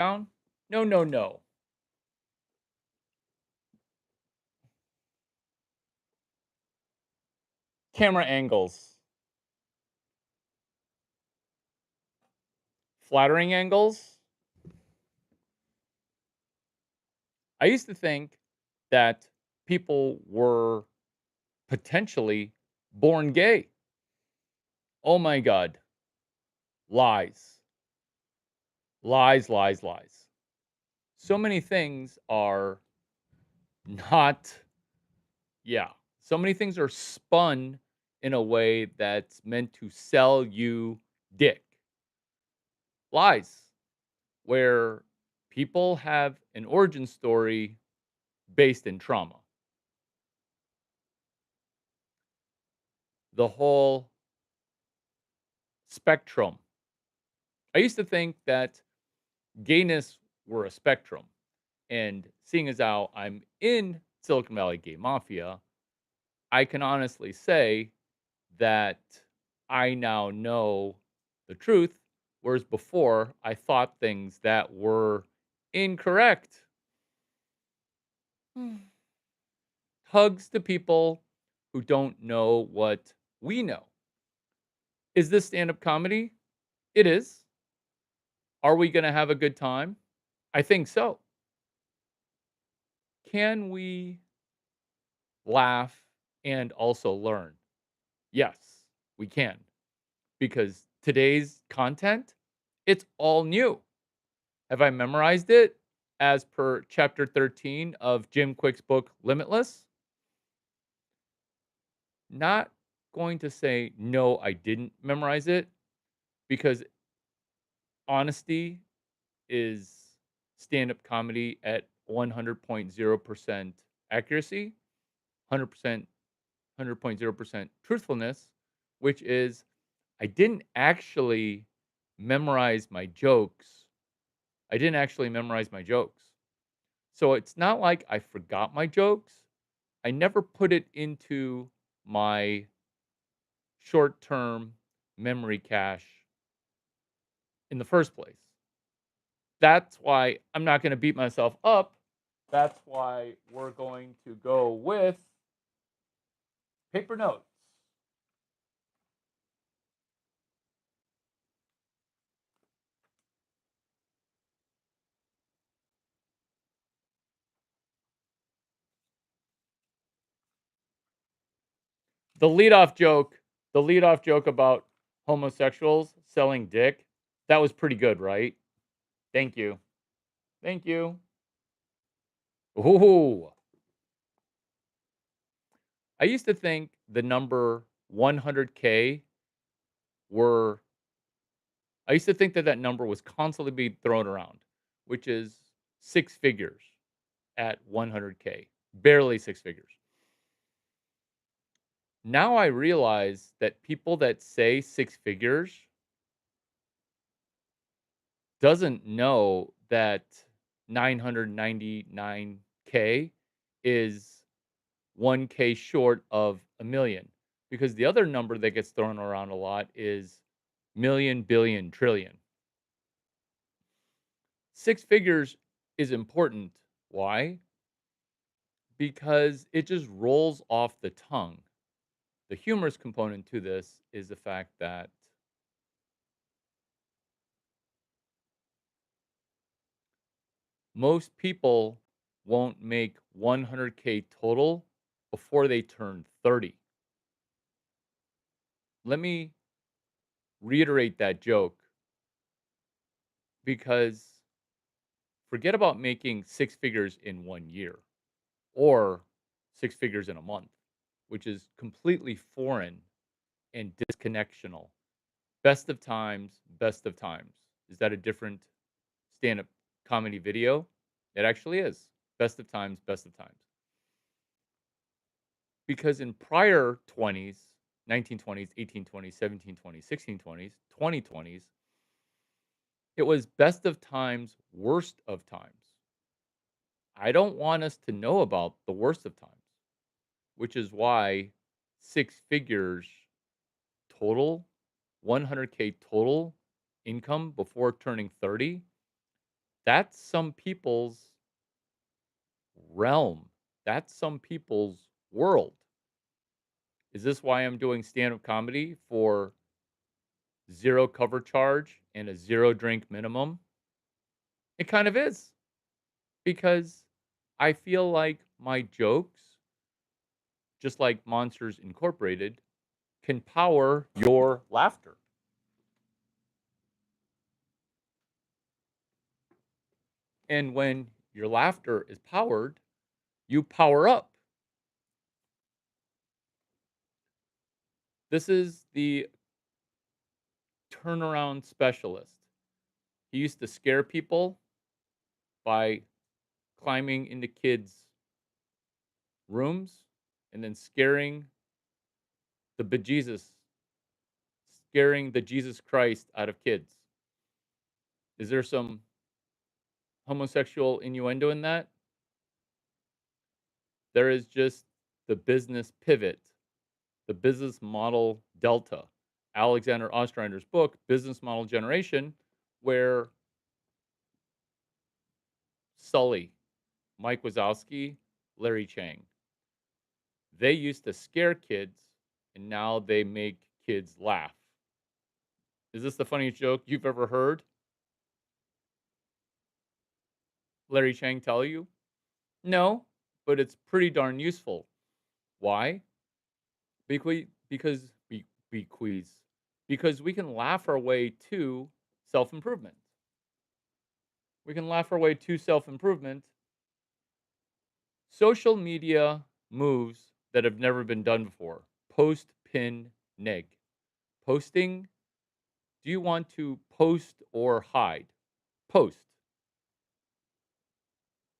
Down? No, no, no. Camera angles. Flattering angles. I used to think that people were potentially born gay. Oh my God. Lies. Lies, lies, lies. So many things are not, yeah. So many things are spun in a way that's meant to sell you dick. Lies, where people have an origin story based in trauma. The whole spectrum. I used to think that gayness were a spectrum. And seeing as how I'm in Silicon Valley gay mafia, I can honestly say that I now know the truth, whereas before I thought things that were incorrect. Hmm. Hugs to people who don't know what we know. Is this stand up comedy? It is. Are we going to have a good time? I think so. Can we laugh and also learn? Yes, we can. Because today's content, it's all new. Have I memorized it as per chapter 13 of Jim Quick's book, Limitless? Not going to say, no, I didn't memorize it because honesty is stand up comedy at 100.0% accuracy, 100%, 100.0% truthfulness, which is I didn't actually memorize my jokes. I didn't actually memorize my jokes. So it's not like I forgot my jokes. I never put it into my short term memory cache in the first place. That's why I'm not going to beat myself up. That's why we're going to go with paper notes. The leadoff joke about homosexuals selling dick, that was pretty good, right? Thank you. Thank you. Ooh. I used to think the number 100K were I used to think that that number was constantly being thrown around, which is 6 figures at 100K, barely 6 figures. Now I realize that people that say 6 figures doesn't know that 999K is 1K short of a million, because the other number that gets thrown around a lot is million, billion, trillion. 6 figures is important. Why? Because it just rolls off the tongue. The humorous component to this is the fact that most people won't make 100K total before they turn 30. Let me reiterate that joke because forget about making 6 figures in 1 year or 6 figures in a month, which is completely foreign and disconnectional. Best of times, best of times. Is that a different stand up comedy video? It actually is. Best of times, best of times. Because in prior 20s, 1920s, 1820s, 1720s, 1620s, 2020s, it was best of times, worst of times. I don't want us to know about the worst of times, which is why 6 figures total, 100K total income before turning 30 That's some people's realm. That's some people's world. Is this why I'm doing stand-up comedy for 0 cover charge and a 0 drink minimum? It kind of is, because I feel like my jokes, just like Monsters Incorporated, can power your laughter. And when your laughter is powered, you power up. This is the turnaround specialist. He used to scare people by climbing into kids' rooms and then the bejesus, scaring the Jesus Christ out of kids. Is there some homosexual innuendo in that? There is just the business pivot, the business model delta. Alexander Ostrander's book, Business Model Generation, where Sully, Mike Wazowski, Larry Chang, they used to scare kids and now they make kids laugh. Is this the funniest joke you've ever heard Larry Chang tell you? No, but it's pretty darn useful. Why? Because bequeeze. Because we can laugh our way to self-improvement. We can laugh our way to self-improvement. Social media moves that have never been done before. Post, pin, neg. Posting. Do you want to post or hide? Post.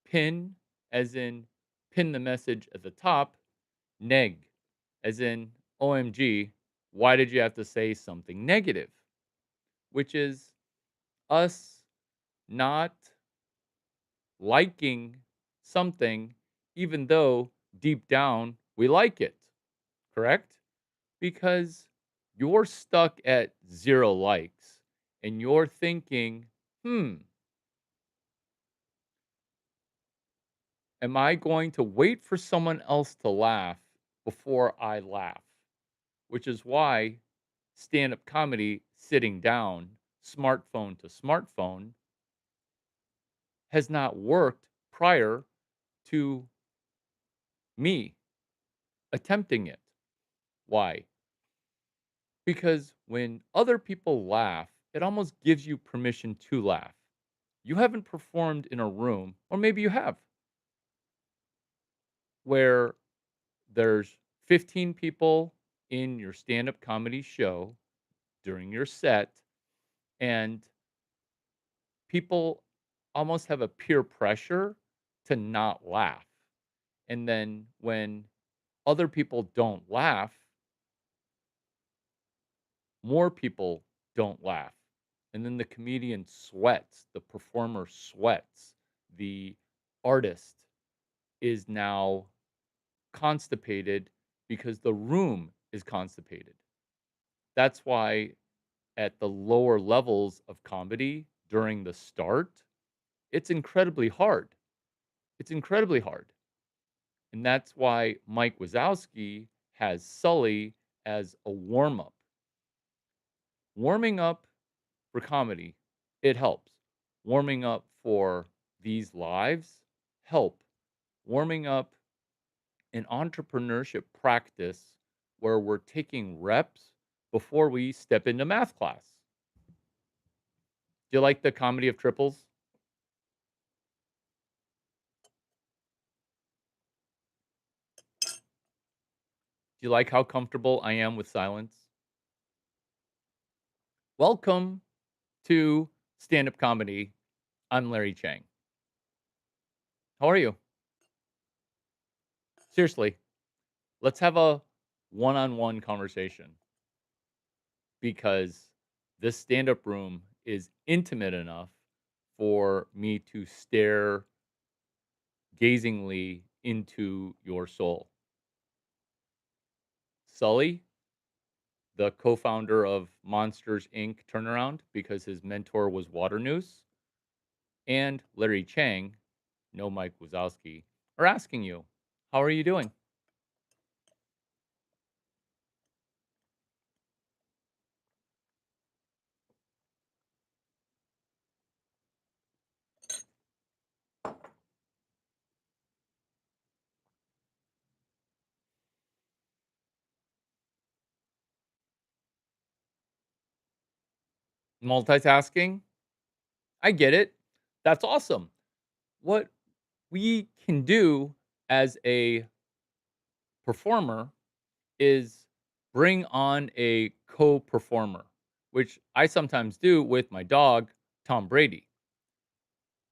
Pin, as in pin the message at the top. Neg, as in OMG, why did you have to say something negative? Which is us not liking something, even though deep down we like it, correct? Because you're stuck at 0 likes and you're thinking, hmm, am I going to wait for someone else to laugh before I laugh? Which is why stand up comedy, sitting down, smartphone to smartphone, has not worked prior to me attempting it. Why? Because when other people laugh, it almost gives you permission to laugh. You haven't performed in a room, or maybe you have, where there's 15 people in your stand up comedy show during your set, and people almost have a peer pressure to not laugh. And then when other people don't laugh, more people don't laugh. And then the comedian sweats, the performer sweats, the artist is now constipated because the room is constipated. That's why at the lower levels of comedy during the start, it's incredibly hard. It's incredibly hard. And that's why Mike Wazowski has Sully as a warm up. Warming up for comedy, it helps. Warming up for these lives, help. Warming up an entrepreneurship practice where we're taking reps before we step into math class. Do you like the comedy of triples? Do you like how comfortable I am with silence? Welcome to stand up comedy. I'm Larry Chang. How are you? Seriously, let's have a one on one conversation because this stand up room is intimate enough for me to stare gazingly into your soul. Sully, the co founder of Monsters Inc. Turnaround, because his mentor was Water News, and Larry Chang, no Mike Wazowski, are asking you, how are you doing? Multitasking? I get it. That's awesome. What we can do as a performer is bring on a co-performer, which I sometimes do with my dog, Tom Brady.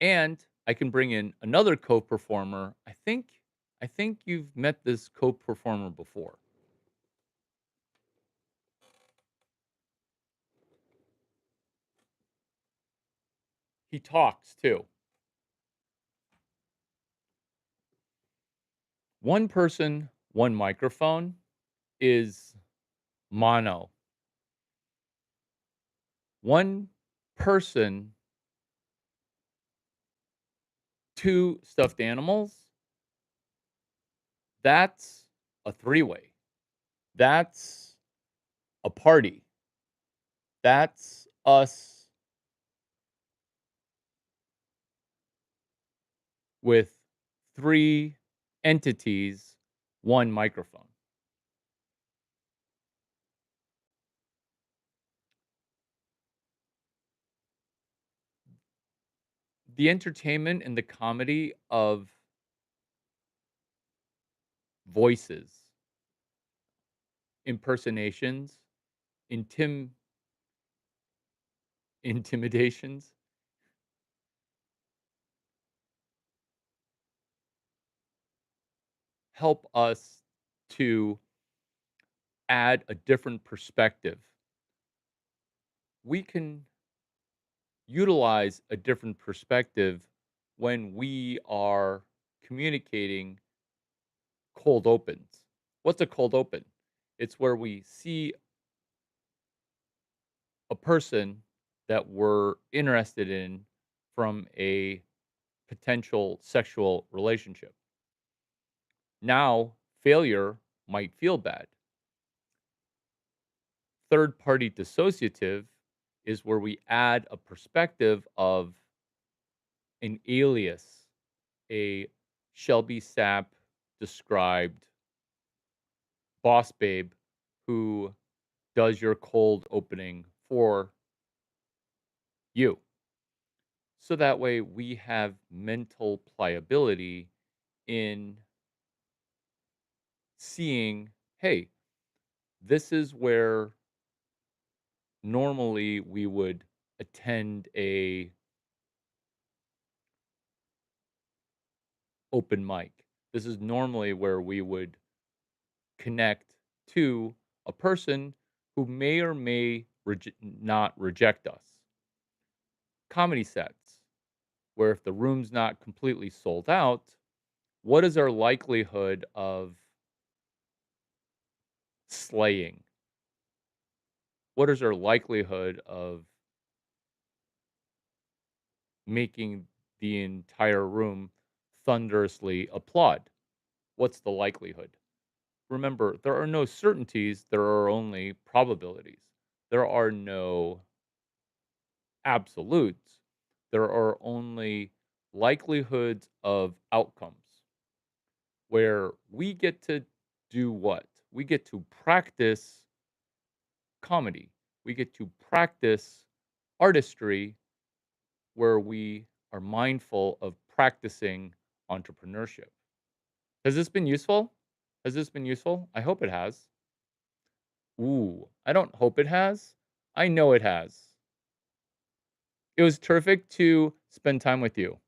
And I can bring in another co-performer. I think you've met this co-performer before. He talks too. One person, one microphone is mono. One person, two stuffed animals, that's a three-way. That's a party. That's us with three entities, one microphone. The entertainment and the comedy of voices, impersonations, intim intimidations help us to add a different perspective. We can utilize a different perspective when we are communicating cold opens. What's a cold open? It's where we see a person that we're interested in from a potential sexual relationship. Now, failure might feel bad. Third party dissociative is where we add a perspective of an alias, a Shelby Sapp described boss babe who does your cold opening for you. So that way we have mental pliability in seeing, hey, this is where normally we would attend a open mic. This is normally where we would connect to a person who may or may not reject us. Comedy sets, where if the room's not completely sold out, what is our likelihood of slaying? What is our likelihood of making the entire room thunderously applaud? What's the likelihood? Remember, there are no certainties, there are only probabilities. There are no absolutes. There are only likelihoods of outcomes where we get to do what? We get to practice comedy. We get to practice artistry where we are mindful of practicing entrepreneurship. Has this been useful? Has this been useful? I hope it has. Ooh, I don't hope it has. I know it has. It was terrific to spend time with you.